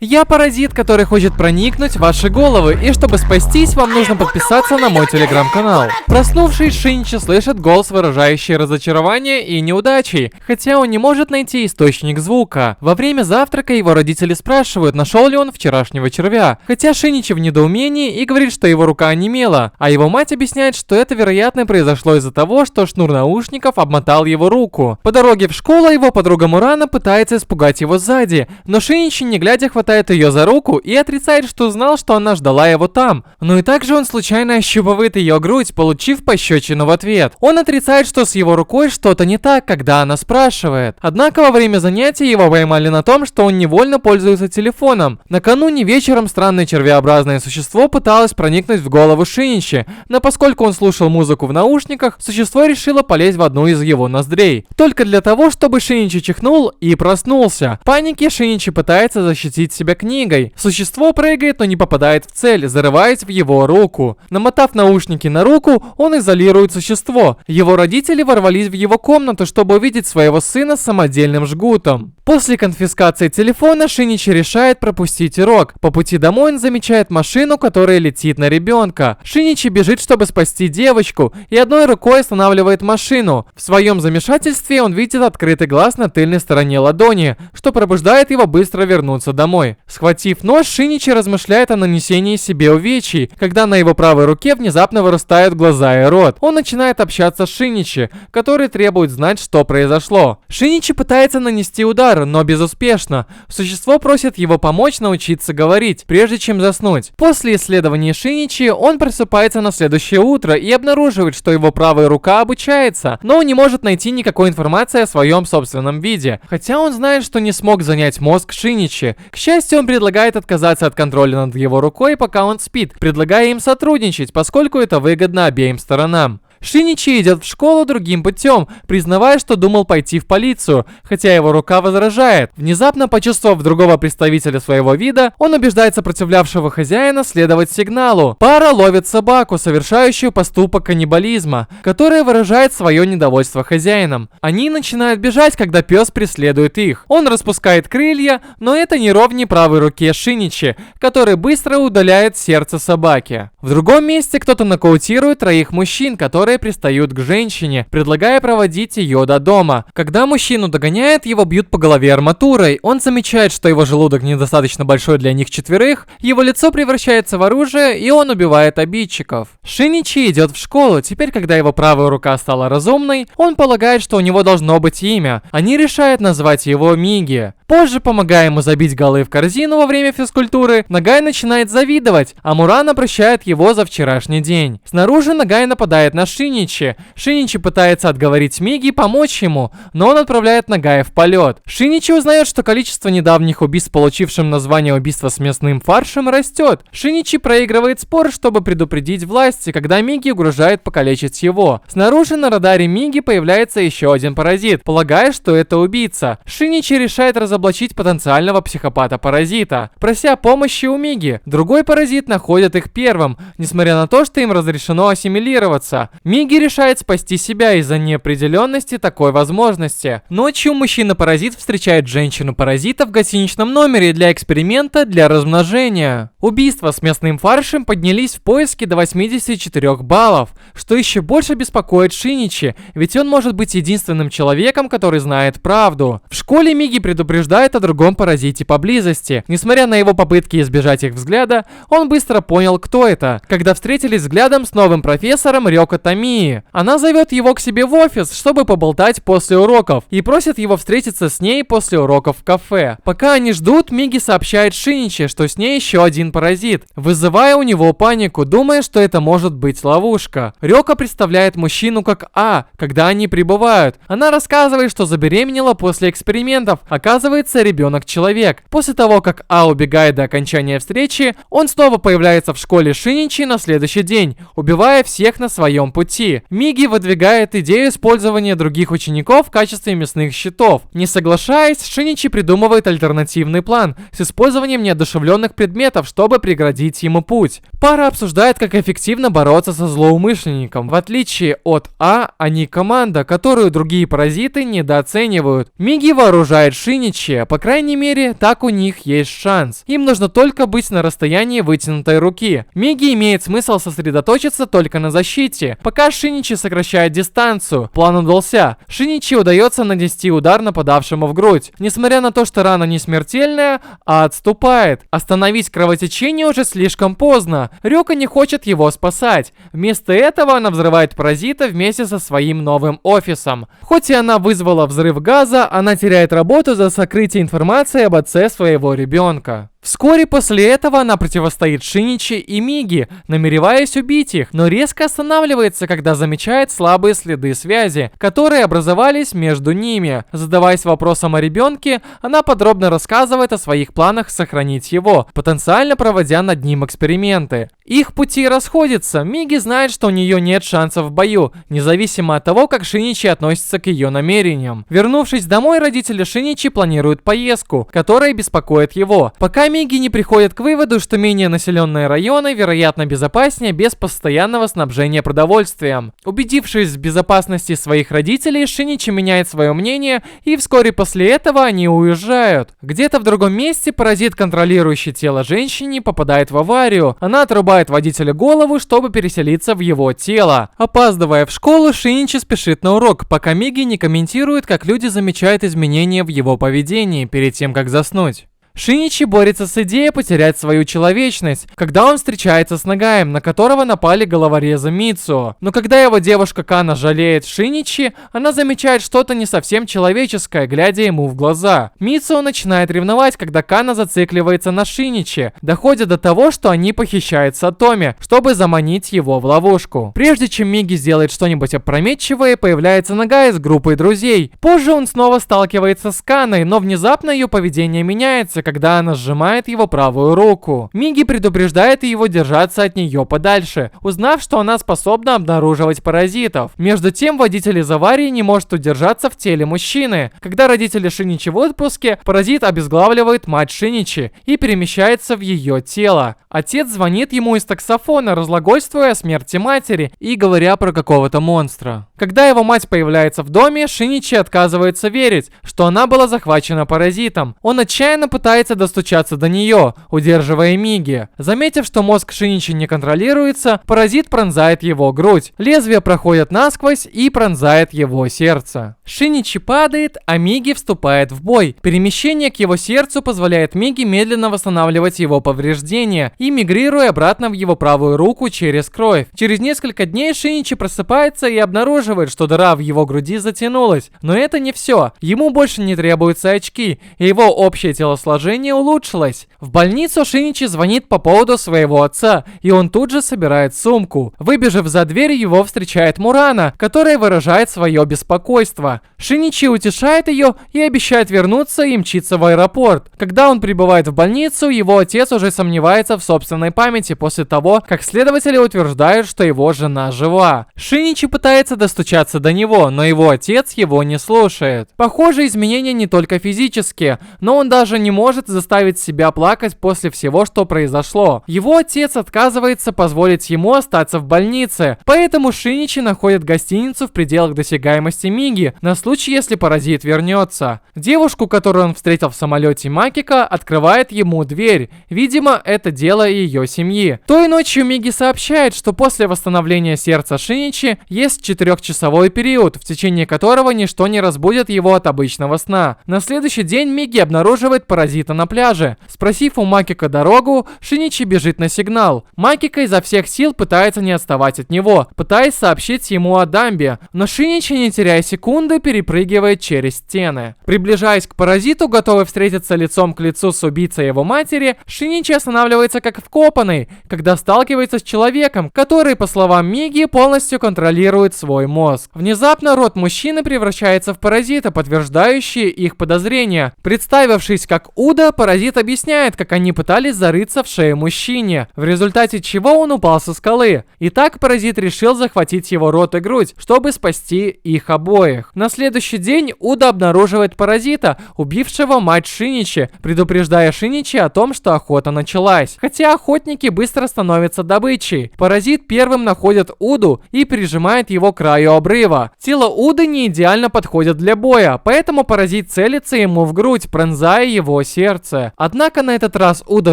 Я паразит, который хочет проникнуть в ваши головы, и чтобы спастись, вам нужно подписаться на мой телеграм-канал. Проснувшись, Шиничи слышит голос, выражающий разочарование и неудачи, хотя он не может найти источник звука. Во время завтрака его родители спрашивают, нашел ли он вчерашнего червя, хотя Шиничи в недоумении и говорит, что его рука онемела, а его мать объясняет, что это, вероятно, произошло из-за того, что шнур наушников обмотал его руку. По дороге в школу его подруга Мурана пытается испугать его сзади, но Шиничи, не глядя, хватает ее за руку и отрицает, что знал, что она ждала его там. Но и также он случайно ощупывает ее грудь, получив пощечину в ответ. Он отрицает, что с его рукой что-то не так, когда она спрашивает. Однако во время занятия его поймали на том, что он невольно пользуется телефоном. Накануне вечером странное червеобразное существо пыталось проникнуть в голову Шиничи, но поскольку он слушал музыку в наушниках, существо решило полезть в одну из его ноздрей. Только для того, чтобы Шиничи чихнул и проснулся. В панике Шиничи пытается защитить себя книгой. Существо прыгает, но не попадает в цель, зарываясь в его руку. Намотав наушники на руку, он изолирует существо. Его родители ворвались в его комнату, чтобы увидеть своего сына с самодельным жгутом. После конфискации телефона Шиничи решает пропустить урок. По пути домой он замечает машину, которая летит на ребенка. Шиничи бежит, чтобы спасти девочку, и одной рукой останавливает машину. В своем замешательстве он видит открытый глаз на тыльной стороне ладони, что пробуждает его быстро вернуться домой. Схватив нож, Шиничи размышляет о нанесении себе увечий, когда на его правой руке внезапно вырастают глаза и рот. Он начинает общаться с Шиничи, который требует знать, что произошло. Шиничи пытается нанести удар, но безуспешно. Существо просит его помочь научиться говорить, прежде чем заснуть. После исследования Шиничи он просыпается на следующее утро и обнаруживает, что его правая рука обучается, но он не может найти никакой информации о своем собственном виде, хотя он знает, что не смог занять мозг Шиничи. К счастью, он предлагает отказаться от контроля над его рукой, пока он спит, предлагая им сотрудничать, поскольку это выгодно обеим сторонам. Шиничи идет в школу другим путем, признавая, что думал пойти в полицию, хотя его рука возражает. Внезапно, почувствовав другого представителя своего вида, он убеждает сопротивлявшего хозяина следовать сигналу. Пара ловит собаку, совершающую поступок каннибализма, которая выражает свое недовольство хозяином. Они начинают бежать, когда пес преследует их. Он распускает крылья, но это не ровнее правой руке Шиничи, который быстро удаляет сердце собаки. В другом месте кто-то нокаутирует троих мужчин, которые пристают к женщине, предлагая проводить ее до дома. Когда мужчину догоняют, его бьют по голове арматурой. Он замечает, что его желудок недостаточно большой для них четверых, его лицо превращается в оружие, и он убивает обидчиков. Шиничи идет в школу. Теперь, когда его правая рука стала разумной, он полагает, что у него должно быть имя. Они решают назвать его Миги. Позже, помогая ему забить голы в корзину во время физкультуры, Нагай начинает завидовать, а Мурана прощает его за вчерашний день. Снаружи Нагай нападает на Шиничи. Шиничи пытается отговорить Миги помочь ему, но он отправляет Нагая в полет. Шиничи узнает, что количество недавних убийств, получившим название убийства с мясным фаршем, растет. Шиничи проигрывает спор, чтобы предупредить власти, когда Миги угрожает покалечить его. Снаружи на радаре Миги появляется еще один паразит, полагая, что это убийца. Шиничи решает разоблачить потенциального психопата-паразита, прося помощи у Миги. Другой паразит находит их первым, несмотря на то, что им разрешено ассимилироваться. Миги решает спасти себя из-за неопределенности такой возможности. Ночью мужчина-паразит встречает женщину-паразита в гостиничном номере для эксперимента для размножения. Убийства с мясным фаршем поднялись в поиске до 84 баллов, что еще больше беспокоит Шиничи, ведь он может быть единственным человеком, который знает правду. В школе Миги предупреждает о другом паразите поблизости. Несмотря на его попытки избежать их взгляда, он быстро понял, кто это, когда встретились взглядом с новым профессором Рёко Тамии. Она зовет его к себе в офис, чтобы поболтать после уроков, и просит его встретиться с ней после уроков в кафе. Пока они ждут, Миги сообщает Шиничи, что с ней еще один паразит, вызывая у него панику, думая, что это может быть ловушка. Рёко представляет мужчину как когда они прибывают. Она рассказывает, что забеременела после экспериментов. Оказывается, ребенок-человек. После того, как убегает до окончания встречи, он снова появляется в школе Шиничи на следующий день, убивая всех на своем пути. Миги выдвигает идею использования других учеников в качестве мясных щитов. Не соглашаясь, Шиничи придумывает альтернативный план с использованием неодушевленных предметов, чтобы преградить ему путь. Пара обсуждает, как эффективно бороться со злоумышленником. В отличие от они команда, которую другие паразиты недооценивают. Миги вооружает Шиничи будущее. По крайней мере, так у них есть шанс. Им нужно только быть на расстоянии вытянутой руки. Миги имеет смысл сосредоточиться только на защите, пока Шиничи сокращает дистанцию. План удался. Шиничи удается нанести удар нападавшему в грудь. Несмотря на то, что рана не смертельная, а отступает. Остановить кровотечение уже слишком поздно. Рёка не хочет его спасать. Вместо этого она взрывает паразита вместе со своим новым офисом. Хоть и она вызвала взрыв газа, она теряет работу за сокрытие информации об отце своего ребенка. Вскоре после этого она противостоит Шиничи и Миги, намереваясь убить их, но резко останавливается, когда замечает слабые следы связи, которые образовались между ними. Задаваясь вопросом о ребенке, она подробно рассказывает о своих планах сохранить его, потенциально проводя над ним эксперименты. Их пути расходятся. Миги знает, что у нее нет шансов в бою, независимо от того, как Шиничи относится к ее намерениям. Вернувшись домой, родители Шиничи планируют поездку, которая беспокоит его. Пока Миги не приходят к выводу, что менее населенные районы, вероятно, безопаснее без постоянного снабжения продовольствием. Убедившись в безопасности своих родителей, Шиничи меняет свое мнение, и вскоре после этого они уезжают. Где-то в другом месте паразит, контролирующий тело женщины, попадает в аварию. Она отрубает водителю голову, чтобы переселиться в его тело. Опаздывая в школу, Шиничи спешит на урок, пока Миги не комментирует, как люди замечают изменения в его поведении перед тем, как заснуть. Шиничи борется с идеей потерять свою человечность, когда он встречается с Нагаем, на которого напали головорезы Мицуо. Но когда его девушка Кана жалеет Шиничи, она замечает что-то не совсем человеческое, глядя ему в глаза. Мицуо начинает ревновать, когда Кана зацикливается на Шиничи, доходя до того, что они похищают Сатоми, чтобы заманить его в ловушку. Прежде чем Миги сделает что-нибудь опрометчивое, появляется Нагай с группой друзей. Позже он снова сталкивается с Каной, но внезапно ее поведение меняется, когда она сжимает его правую руку. Миги предупреждает его держаться от нее подальше, узнав, что она способна обнаруживать паразитов. Между тем, водитель из аварии не может удержаться в теле мужчины. Когда родители Шиничи в отпуске, паразит обезглавливает мать Шиничи и перемещается в ее тело. Отец звонит ему из таксофона, разглагольствуя о смерти матери и говоря про какого-то монстра. Когда его мать появляется в доме, Шиничи отказывается верить, что она была захвачена паразитом. Он отчаянно пытается достучаться до нее, удерживая Миги. Заметив, что мозг Шиничи не контролируется, паразит пронзает его грудь. Лезвие проходит насквозь и пронзает его сердце. Шиничи падает, а Миги вступает в бой. Перемещение к его сердцу позволяет Миги медленно восстанавливать его повреждения и мигрируя обратно в его правую руку через кровь. Через несколько дней Шиничи просыпается и обнаруживает, что дыра в его груди затянулась. Но это не все. Ему больше не требуются очки, и его общее телосложение улучшилось. В больницу Шиничи звонит по поводу своего отца, и он тут же собирает сумку. Выбежав за дверь, его встречает Мурана, которая выражает свое беспокойство. Шиничи утешает ее и обещает вернуться и мчиться в аэропорт. Когда он прибывает в больницу, его отец уже сомневается в собственной памяти после того, как следователи утверждают, что его жена жива. Шиничи пытается достучаться до него, но его отец его не слушает. Похоже, изменения не только физические, но он даже не может заставить себя плакать после всего, что произошло. Его отец отказывается позволить ему остаться в больнице, поэтому Шиничи находит гостиницу в пределах досягаемости Миги на случай, если паразит вернется. Девушку, которую он встретил в самолете Макика, открывает ему дверь. Видимо, это дело ее семьи. Той ночью Миги сообщает, что после восстановления сердца Шиничи есть 4-часовой период, в течение которого ничто не разбудит его от обычного сна. На следующий день Миги обнаруживает паразита на пляже. Спросив у Макика дорогу, Шиничи бежит на сигнал. Макика изо всех сил пытается не отставать от него, пытаясь сообщить ему о дамбе, но Шиничи, не теряя секунды, перепрыгивает через стены. Приближаясь к паразиту, готовый встретиться лицом к лицу с убийцей его матери, Шиничи останавливается как вкопанный, когда сталкивается с человеком, который, по словам Миги, полностью контролирует свой мозг. Внезапно рот мужчины превращается в паразита, подтверждающий их подозрения. Представившись как Уда, паразит объясняет, как они пытались зарыться в шею мужчине, в результате чего он упал со скалы. Итак, паразит решил захватить его рот и грудь, чтобы спасти их обоих. На следующий день Уда обнаруживает паразита, убившего мать Шиничи, предупреждая Шиничи о том, что охота началась. Хотя охотники быстро становятся добычей, паразит первым находит Уду и прижимает его к краю обрыва. Тело Уды не идеально подходит для боя, поэтому паразит целится ему в грудь, пронзая его сердце. Однако на этот раз Уда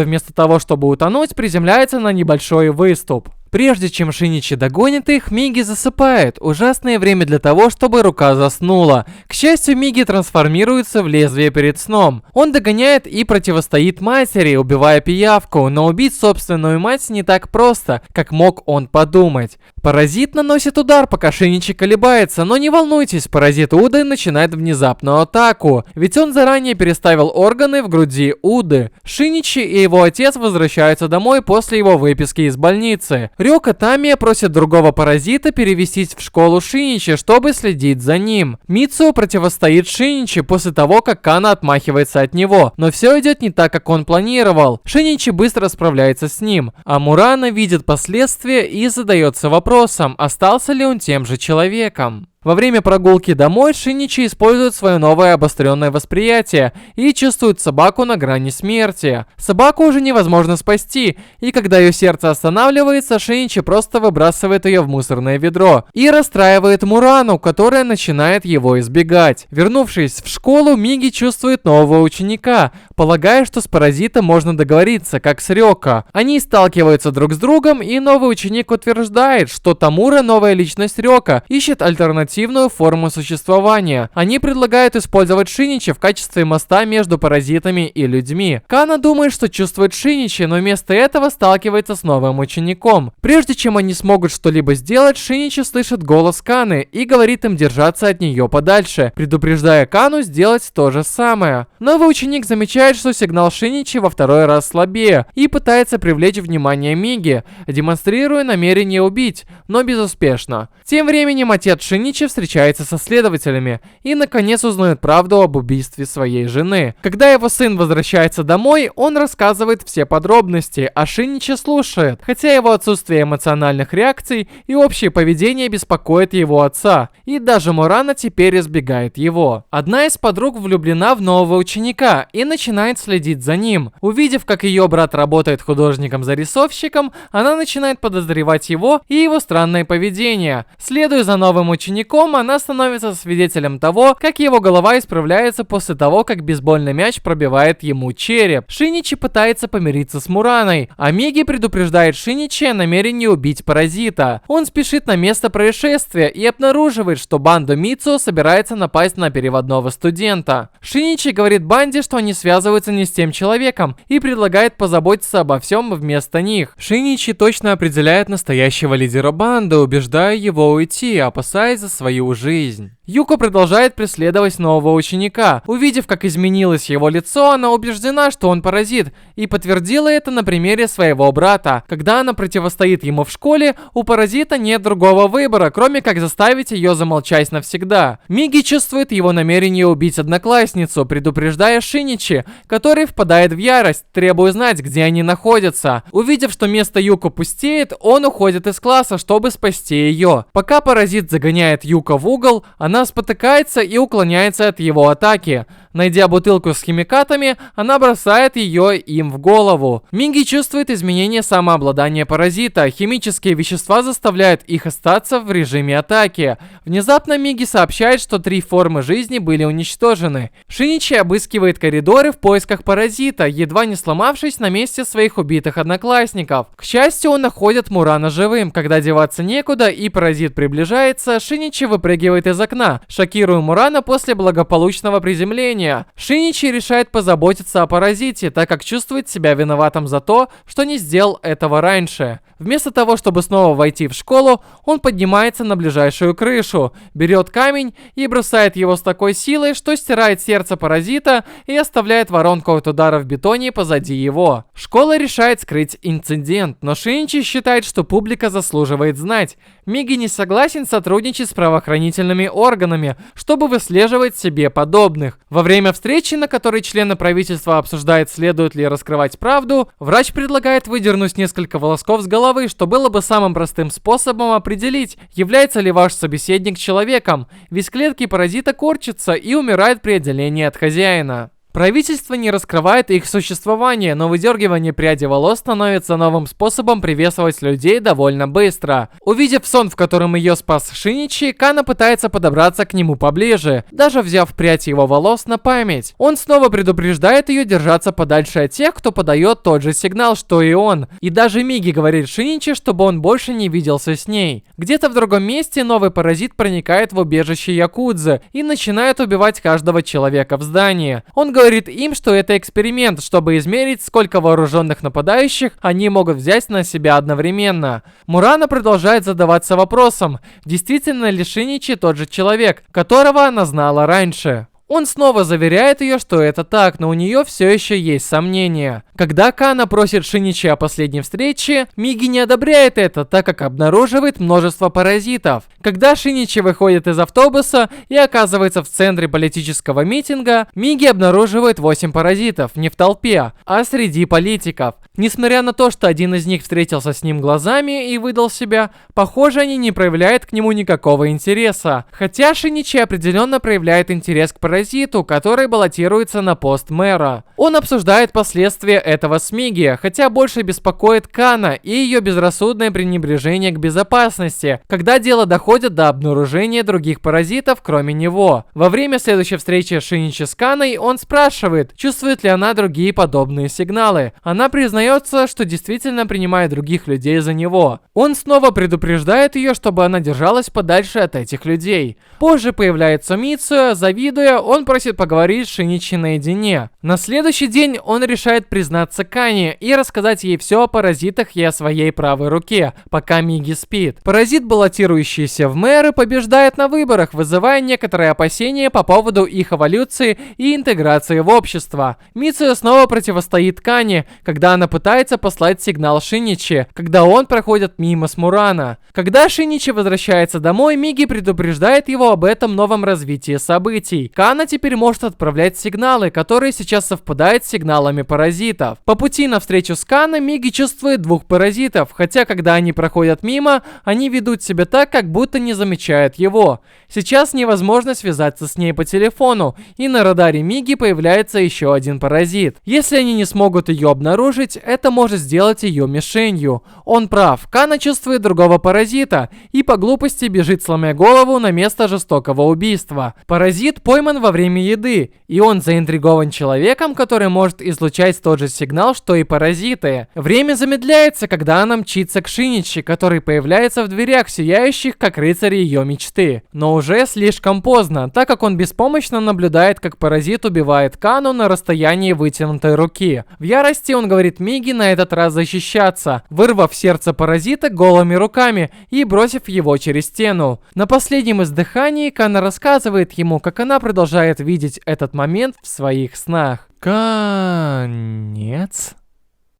вместо того, чтобы утонуть, приземляется на небольшой выступ. Прежде чем Шиничи догонит их, Миги засыпает. Ужасное время для того, чтобы рука заснула. К счастью, Миги трансформируется в лезвие перед сном. Он догоняет и противостоит матери, убивая пиявку, но убить собственную мать не так просто, как мог он подумать. Паразит наносит удар, пока Шиничи колебается, но не волнуйтесь, паразит Уды начинает внезапную атаку, ведь он заранее переставил органы в груди Уды. Шиничи и его отец возвращаются домой после его выписки из больницы. Рёка Тамия просит другого паразита перевестись в школу Шиничи, чтобы следить за ним. Мицуо противостоит Шиничи после того, как Кана отмахивается от него, но все идет не так, как он планировал. Шиничи быстро справляется с ним, а Мурана видит последствия и задается вопросом, остался ли он тем же человеком. Во время прогулки домой Шиничи использует свое новое обостренное восприятие и чувствует собаку на грани смерти. Собаку уже невозможно спасти, и когда ее сердце останавливается, Шиничи просто выбрасывает ее в мусорное ведро и расстраивает Мурану, которая начинает его избегать. Вернувшись в школу, Миги чувствует нового ученика, полагая, что с паразитом можно договориться, как с Рёка. Они сталкиваются друг с другом, и новый ученик утверждает, что Тамура, новая личность Рёка, ищет альтернативную форму существования. Они предлагают использовать Шиничи в качестве моста между паразитами и людьми. Кана думает, что чувствует Шиничи, но вместо этого сталкивается с новым учеником. Прежде чем они смогут что-либо сделать, Шиничи слышит голос Каны и говорит им держаться от нее подальше, предупреждая Кану сделать то же самое. Новый ученик замечает, что сигнал Шиничи во второй раз слабее и пытается привлечь внимание Миги, демонстрируя намерение убить, но безуспешно. Тем временем отец Шиничи встречается со следователями и наконец узнает правду об убийстве своей жены. Когда его сын возвращается домой, он рассказывает все подробности, а Шиничи слушает, хотя его отсутствие эмоциональных реакций и общее поведение беспокоит его отца, и даже Мурана теперь избегает его. Одна из подруг влюблена в нового ученика и начинает следить за ним. Увидев, как ее брат работает художником-зарисовщиком, она начинает подозревать его и его странное поведение. Следуя за новым учеником, она становится свидетелем того, как его голова исправляется после того, как бейсбольный мяч пробивает ему череп. Шиничи пытается помириться с Мураной, а Миги предупреждает Шиничи о намерении убить паразита. Он спешит на место происшествия и обнаруживает, что банда Мицуо собирается напасть на переводного студента. Шиничи говорит банде, что они связываются не с тем человеком и предлагает позаботиться обо всем вместо них. Шиничи точно определяет настоящего лидера банды, убеждая его уйти, опасаясь за свою жизнь. Юко продолжает преследовать нового ученика. Увидев, как изменилось его лицо, она убеждена, что он паразит, и подтвердила это на примере своего брата. Когда она противостоит ему в школе, у паразита нет другого выбора, кроме как заставить ее замолчать навсегда. Миги чувствует его намерение убить одноклассницу, предупреждая Шиничи, который впадает в ярость, требуя знать, где они находятся. Увидев, что место Юко пустеет, он уходит из класса, чтобы спасти ее. Пока паразит загоняет Юко в угол, она спотыкается и уклоняется от его атаки. Найдя бутылку с химикатами, она бросает ее им в голову. Миги чувствует изменение самообладания паразита. Химические вещества заставляют их остаться в режиме атаки. Внезапно Миги сообщает, что 3 формы жизни были уничтожены. Шиничи обыскивает коридоры в поисках паразита, едва не сломавшись на месте своих убитых одноклассников. К счастью, он находит Мурана живым. Когда деваться некуда и паразит приближается, Шиничи выпрыгивает из окна, шокируя Мурана после благополучного приземления. Шиничи решает позаботиться о паразите, так как чувствует себя виноватым за то, что не сделал этого раньше. Вместо того, чтобы снова войти в школу, он поднимается на ближайшую крышу, берет камень и бросает его с такой силой, что стирает сердце паразита и оставляет воронку от удара в бетоне позади его. Школа решает скрыть инцидент, но Шиничи считает, что публика заслуживает знать. Миги не согласен сотрудничать с правоохранительными органами, чтобы выслеживать себе подобных. Во время Во время встречи, на которой члены правительства обсуждают, следует ли раскрывать правду, врач предлагает выдернуть несколько волосков с головы, что было бы самым простым способом определить, является ли ваш собеседник человеком, ведь клетки паразита корчатся и умирают при отделении от хозяина. Правительство не раскрывает их существование, но выдергивание пряди волос становится новым способом приветствовать людей довольно быстро. Увидев сон, в котором ее спас Шиничи, Кана пытается подобраться к нему поближе, даже взяв прядь его волос на память. Он снова предупреждает ее держаться подальше от тех, кто подает тот же сигнал, что и он. И даже Миги говорит Шиничи, чтобы он больше не виделся с ней. Где-то в другом месте новый паразит проникает в убежище Якудзы и начинает убивать каждого человека в здании. Он говорит им, что это эксперимент, чтобы измерить, сколько вооруженных нападающих они могут взять на себя одновременно. Мурана продолжает задаваться вопросом, действительно ли Шиничи тот же человек, которого она знала раньше. Он снова заверяет ее, что это так, но у нее все еще есть сомнения. Когда Кана просит Шиничи о последней встрече, Миги не одобряет это, так как обнаруживает множество паразитов. Когда Шиничи выходит из автобуса и оказывается в центре политического митинга, Миги обнаруживает 8 паразитов не в толпе, а среди политиков. Несмотря на то, что один из них встретился с ним глазами и выдал себя, похоже, они не проявляют к нему никакого интереса. Хотя Шиничи определенно проявляет интерес к паразиту, который баллотируется на пост мэра. Он обсуждает последствия этого с Миги, хотя больше беспокоит Кана и ее безрассудное пренебрежение к безопасности, когда дело доходит до обнаружения других паразитов, кроме него. Во время следующей встречи Шиничи с Каной он спрашивает, чувствует ли она другие подобные сигналы. Она признает, что действительно принимает других людей за него. Он снова предупреждает ее, чтобы она держалась подальше от этих людей. Позже появляется Мицуя, завидуя, он просит поговорить с Шиничи наедине. На следующий день он решает признаться Кане и рассказать ей все о паразитах и о своей правой руке, пока Миги спит. Паразит, баллотирующийся в мэры, побеждает на выборах, вызывая некоторые опасения по поводу их эволюции и интеграции в общество. Мицуя снова противостоит Кане, когда она пытается послать сигнал Шиничи, когда он проходит мимо с Мурана. Когда Шиничи возвращается домой, Миги предупреждает его об этом новом развитии событий. Кана теперь может отправлять сигналы, которые сейчас совпадают с сигналами паразитов. По пути на встречу с Каной Миги чувствует 2 паразитов, хотя когда они проходят мимо, они ведут себя так, как будто не замечают его. Сейчас невозможно связаться с ней по телефону, и на радаре Миги появляется еще один паразит. Если они не смогут ее обнаружить, это может сделать ее мишенью. Он прав, Кана чувствует другого паразита и по глупости бежит, сломя голову, на место жестокого убийства. Паразит пойман во время еды, и он заинтригован человеком, который может излучать тот же сигнал, что и паразиты. Время замедляется, когда она мчится к Шиничи, который появляется в дверях, сияющих, как рыцарь ее мечты. Но уже слишком поздно, так как он беспомощно наблюдает, как паразит убивает Кану на расстоянии вытянутой руки. В ярости он говорит Миги на этот раз защищаться, вырвав сердце паразита голыми руками и бросив его через стену. На последнем издыхании Кана рассказывает ему, как она продолжает видеть этот момент в своих снах. Конец.